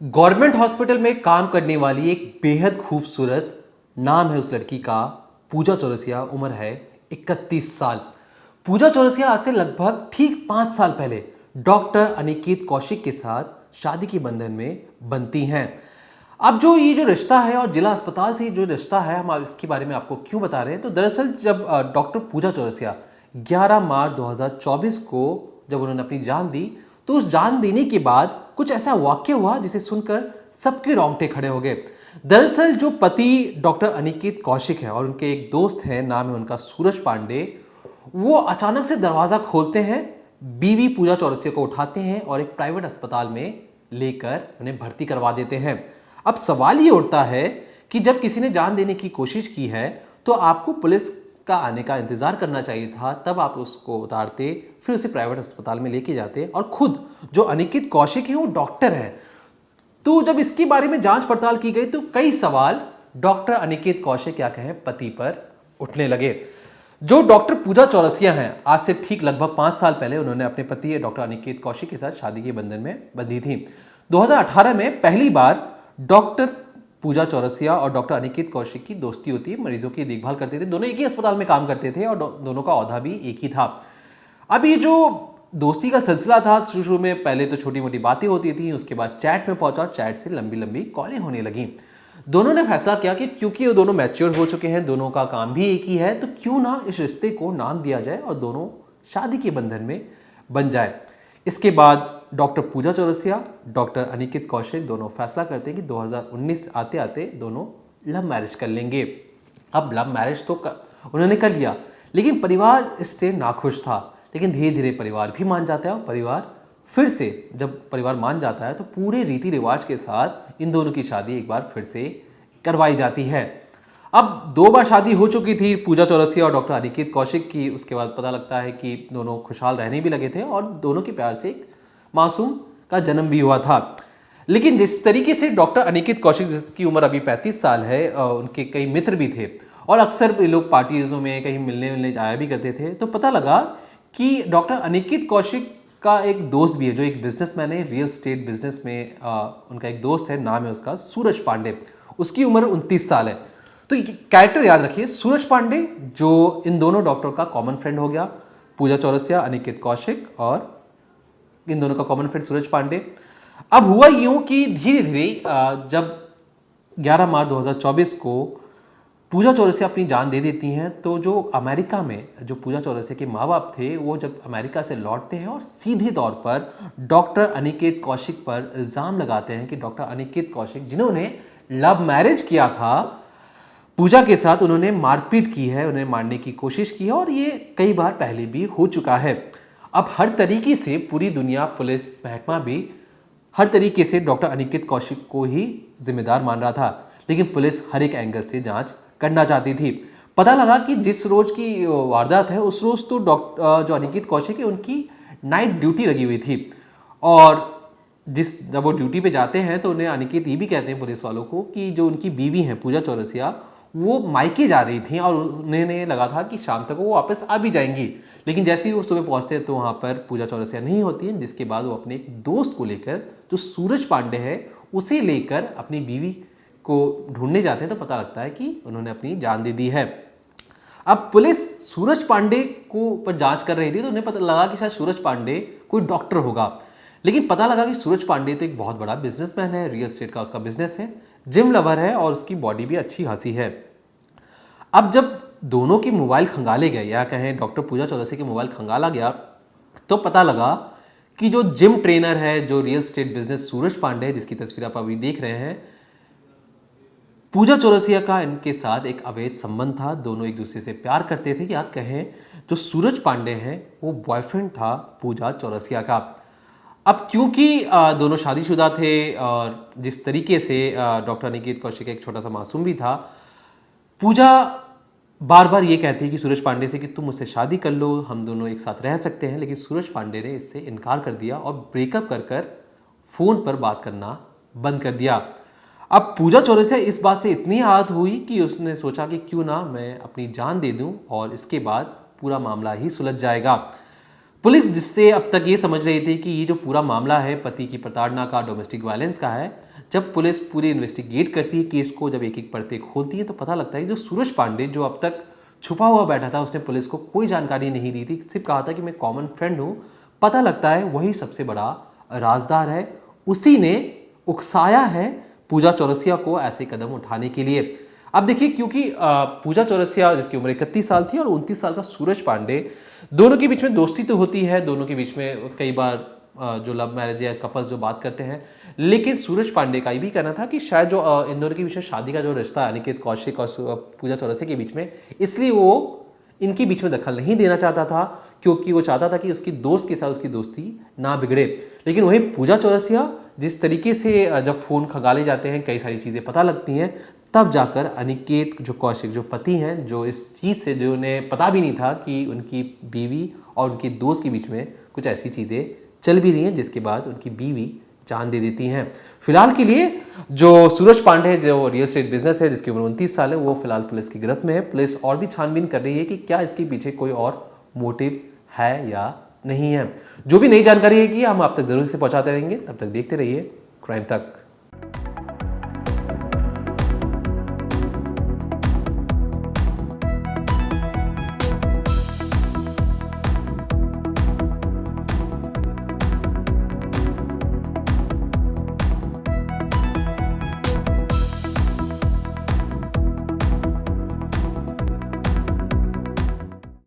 Government hospital में काम करने वाली एक बेहद खूबसूरत, नाम है उस लड़की का पूजा चौरसिया। उम्र है 31 साल। पूजा चौरसिया आज से लगभग ठीक 5 साल पहले डॉक्टर अनिकेत कौशिक के साथ शादी के बंधन में बनती हैं। अब ये जो रिश्ता है और जिला अस्पताल से जो रिश्ता है, हम इसके बारे में आपको क्यों बता रहे हैं। तो दरअसल जब डॉक्टर पूजा चौरसिया 11 मार्च 2024 को जब उन्होंने अपनी जान दी, तो उस जान देने के बाद कुछ ऐसा वाक्य हुआ जिसे सुनकर सबके रोंगटे खड़े हो गए। दरअसल जो पति डॉक्टर अनिकेत कौशिक है और उनके एक दोस्त हैं, नाम है उनका सूरज पांडे, वो अचानक से दरवाजा खोलते हैं, बीवी पूजा चौरसिया को उठाते हैं और एक प्राइवेट अस्पताल में लेकर उन्हें भर्ती करवा देते हैं। अब सवाल ये उठता है कि जब किसी ने जान देने की कोशिश की है तो आपको पुलिस का आने का इंतजार करना चाहिए था, तब आप उसको उतारते, फिर उसे प्राइवेट अस्पताल में लेके जाते। और खुद जो अनिकेत कौशिक है वो डॉक्टर है। तो जब इसके बारे में जांच पड़ताल की गई तो कई सवाल डॉक्टर अनिकेत कौशिक क्या कहें पति पर उठने लगे। जो डॉक्टर पूजा चौरसिया हैं, आज से ठीक लगभग 5 साल पहले उन्होंने अपने पति डॉक्टर अनिकेत कौशिक के साथ शादी के बंधन में बंधी थी। 2018 में पहली बार डॉक्टर पूजा चौरसिया और डॉक्टर अनिकेत कौशिक की दोस्ती होती है। मरीजों की देखभाल करते थे, दोनों एक ही अस्पताल में काम करते थे और दोनों का औहदा भी एक ही था। अब ये जो दोस्ती का सिलसिला था, शुरू में पहले तो छोटी मोटी बातें होती थी, उसके बाद चैट में पहुंचा, चैट से लंबी लंबी कॉलें होने लगी। दोनों ने फैसला किया कि क्योंकि वो दोनों मैच्योर हो चुके हैं, दोनों का काम भी एक ही है, तो क्यों ना इस रिश्ते को नाम दिया जाए और दोनों शादी के बंधन में बन जाए। इसके बाद डॉक्टर पूजा चौरसिया, डॉक्टर अनिकेत कौशिक दोनों फैसला करते हैं कि 2019 आते आते दोनों लव मैरिज कर लेंगे। अब लव मैरिज तो उन्होंने कर लिया, लेकिन परिवार इससे नाखुश था। लेकिन धीरे धीरे परिवार भी मान जाता है और परिवार फिर से, जब परिवार मान जाता है तो पूरे रीति रिवाज के साथ इन दोनों की शादी एक बार फिर से करवाई जाती है। अब 2 बार शादी हो चुकी थी पूजा चौरसिया और डॉक्टर अनिकेत कौशिक की। उसके बाद पता लगता है कि दोनों खुशहाल रहने भी लगे थे और दोनों के प्यार से एक मासूम का जन्म भी हुआ था। लेकिन जिस तरीके से डॉक्टर अनिकेत कौशिक, जिसकी उम्र अभी 35 साल है, उनके कई मित्र भी थे और अक्सर लोग पार्टीजों में कहीं मिलने मिलने जाया भी करते थे, तो पता लगा कि डॉक्टर अनिकेत कौशिक का एक दोस्त भी है जो एक बिजनेसमैन है, रियल स्टेट बिजनेस में उनका एक दोस्त है, नाम है उसका सूरज पांडे। उसकी उम्र 29 साल है। तो कैरेक्टर याद रखिए, सूरज पांडे जो इन दोनों डॉक्टर का कॉमन फ्रेंड हो गया, पूजा चौरसिया, अनिकेत कौशिक और इन दोनों का कॉमन फ्रेंड सूरज पांडे। अब हुआ यूं कि धीरे धीरे जब 11 मार्च 2024 को पूजा चौरसिया अपनी जान दे देती हैं, तो जो अमेरिका में जो पूजा चौरसिया के माँ बाप थे, वो जब अमेरिका से लौटते हैं और सीधे तौर पर डॉक्टर अनिकेत कौशिक पर इल्ज़ाम लगाते हैं कि डॉक्टर अनिकेत कौशिक, जिन्होंने लव मैरिज किया था पूजा के साथ, उन्होंने मारपीट की है, उन्हें मारने की कोशिश की है और ये कई बार पहले भी हो चुका है। अब हर तरीके से पूरी दुनिया, पुलिस महकमा भी हर तरीके से डॉक्टर अनिकेत कौशिक को ही जिम्मेदार मान रहा था, लेकिन पुलिस हर एक एंगल से जांच करना चाहती थी। पता लगा कि जिस रोज की वारदात है उस रोज तो डॉक्टर जो अनिकेत कौशिक है उनकी नाइट ड्यूटी लगी हुई थी और जब वो ड्यूटी पे जाते हैं तो उन्हें अनिकेत ये भी कहते हैं पुलिस वालों को कि जो उनकी बीवी हैं पूजा चौरसिया, वो मायके जा रही थी और उन्हें लगा था कि शाम तक वो वापस आ भी जाएंगी। लेकिन जैसे ही वो सुबह पहुंचते हैं तो वहाँ पर पूजा चौरसिया नहीं होती है, जिसके बाद वो अपने एक दोस्त को लेकर, जो सूरज पांडे है, उसे लेकर अपनी बीवी को ढूंढने जाते हैं। तो पता लगता है कि उन्होंने अपनी जान दे दी है। अब पुलिस सूरज पांडे को पर जांच कर रही थी, तो उन्हें पता लगा कि शायद सूरज पांडे कोई डॉक्टर होगा, लेकिन पता लगा कि सूरज पांडे तो एक बहुत बड़ा बिजनेसमैन है, रियल एस्टेट का उसका बिजनेस है, जिम लवर है और उसकी बॉडी भी अच्छी खासी है। अब जब दोनों के मोबाइल खंगाले गए, या कहें डॉक्टर पूजा चौरसिया के मोबाइल खंगाला गया, तो पता लगा कि जो जिम ट्रेनर है, जो रियल एस्टेट बिजनेस सूरज पांडे है, जिसकी तस्वीर आप अभी देख रहे हैं, पूजा चौरसिया का इनके साथ एक अवैध संबंध था। दोनों एक दूसरे से प्यार करते थे, या कहें जो सूरज पांडे हैं वो बॉयफ्रेंड था पूजा चौरसिया का। अब क्योंकि दोनों शादीशुदा थे और जिस तरीके से डॉक्टर अनिकेत कौशिक एक छोटा सा मासूम भी था, पूजा बार बार ये कहती है कि सूरज पांडे से कि तुम मुझसे शादी कर लो, हम दोनों एक साथ रह सकते हैं, लेकिन सूरज पांडे ने इससे इनकार कर दिया और ब्रेकअप कर फोन पर बात करना बंद कर दिया। अब पूजा चौरसिया इस बात से इतनी आहत हुई कि उसने सोचा कि क्यों ना मैं अपनी जान दे दूं और इसके बाद पूरा मामला ही सुलझ जाएगा। पुलिस जिससे अब तक ये समझ रही थी कि ये जो पूरा मामला है पति की प्रताड़ना का, डोमेस्टिक वायलेंस का है, जब पुलिस पूरी इन्वेस्टिगेट करती है केस को, जब एक एक परतें खोलती है तो पता लगता है कि जो सूरज पांडे जो अब तक छुपा हुआ बैठा था, उसने पुलिस को कोई जानकारी नहीं दी थी, सिर्फ कहा था कि मैं कॉमन फ्रेंड हूँ। पता लगता है वही सबसे बड़ा राजदार है, उसी ने उकसाया है पूजा चौरसिया को ऐसे कदम उठाने के लिए। अब देखिए, क्योंकि पूजा चौरसिया जिसकी उम्र 31 साल थी और 29 साल का सूरज पांडे, दोनों के बीच में दोस्ती तो होती है, दोनों के बीच में कई बार जो लव मैरिज या कपल्स जो बात करते हैं, लेकिन सूरज पांडे का ये भी कहना था कि शायद जो इन दोनों के बीच में शादी का जो रिश्ता है अनिकेत कौशिक और पूजा चौरसिया के बीच में, इसलिए वो इनके बीच में दखल नहीं देना चाहता था, क्योंकि वो चाहता था कि उसकी दोस्त के साथ उसकी दोस्ती ना बिगड़े। लेकिन वही पूजा चौरसिया जिस तरीके से जब फ़ोन खंगाले जाते हैं, कई सारी चीज़ें पता लगती हैं, तब जाकर अनिकेत जो कौशिक जो पति हैं, जो इस चीज़ से जो उन्हें पता भी नहीं था कि उनकी बीवी और उनकी दोस्त के बीच में कुछ ऐसी चीज़ें चल भी रही हैं, जिसके बाद उनकी बीवी जान दे देती हैं। फिलहाल के लिए जो सूरज पांडे जो रियल एस्टेट बिजनेस है, जिसकी उम्र 29 साल है, वो फिलहाल पुलिस की गिरफ्त में है। पुलिस और भी छानबीन कर रही है कि क्या इसके पीछे कोई और मोटिव है या नहीं है। जो भी नई जानकारी है कि हम आप तक जरूर से पहुंचाते रहेंगे। तब तक देखते रहिए क्राइम तक।